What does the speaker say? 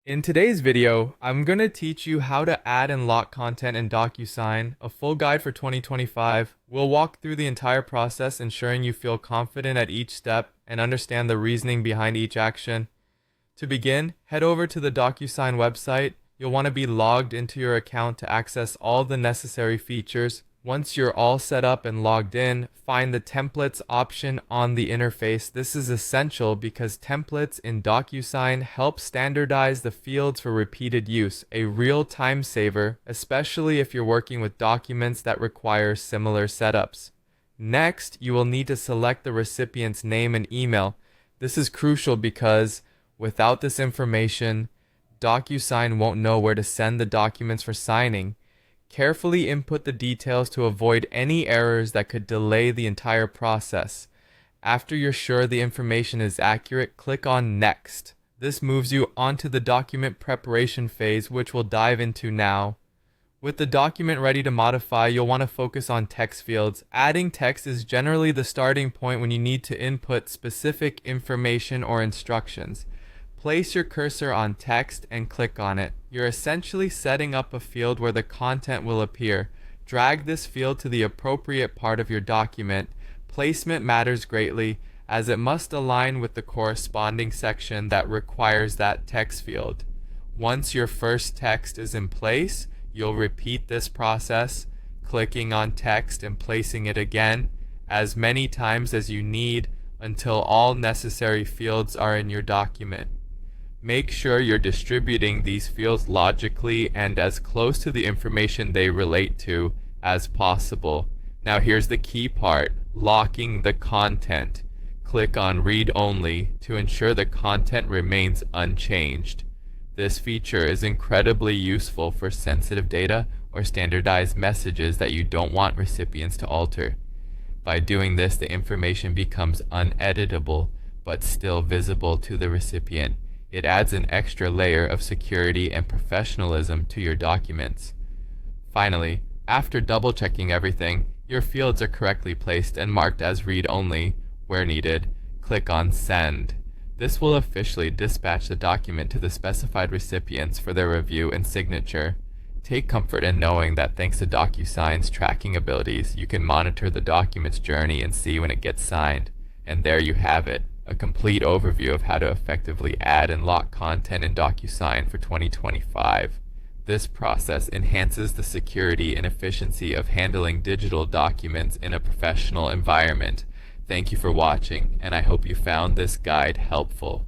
In today's video, I'm going to teach you how to add and lock content in DocuSign, a full guide for 2025. We'll walk through the entire process, ensuring you feel confident at each step and understand the reasoning behind each action. To begin, head over to the DocuSign website. You'll want to be logged into your account to access all the necessary features. Once you're all set up and logged in, find the templates option on the interface. This is essential because templates in DocuSign help standardize the fields for repeated use, a real time saver, especially if you're working with documents that require similar setups. Next, you will need to select the recipient's name and email. This is crucial because without this information, DocuSign won't know where to send the documents for signing. Carefully input the details to avoid any errors that could delay the entire process. After you're sure the information is accurate, click on Next. This moves you onto the document preparation phase, which we'll dive into now. With the document ready to modify, you'll want to focus on text fields. Adding text is generally the starting point when you need to input specific information or instructions. Place your cursor on text and click on it. You're essentially setting up a field where the content will appear. Drag this field to the appropriate part of your document. Placement matters greatly, as it must align with the corresponding section that requires that text field. Once your first text is in place, you'll repeat this process, clicking on text and placing it again as many times as you need until all necessary fields are in your document. Make sure you're distributing these fields logically and as close to the information they relate to as possible. Now here's the key part, locking the content. Click on Read Only to ensure the content remains unchanged. This feature is incredibly useful for sensitive data or standardized messages that you don't want recipients to alter. By doing this, the information becomes uneditable but still visible to the recipient. It adds an extra layer of security and professionalism to your documents. Finally, after double-checking everything, your fields are correctly placed and marked as read-only. Where needed, click on Send. This will officially dispatch the document to the specified recipients for their review and signature. Take comfort in knowing that thanks to DocuSign's tracking abilities, you can monitor the document's journey and see when it gets signed. And there you have it. A complete overview of how to effectively add and lock content in DocuSign for 2025. This process enhances the security and efficiency of handling digital documents in a professional environment. Thank you for watching, and I hope you found this guide helpful.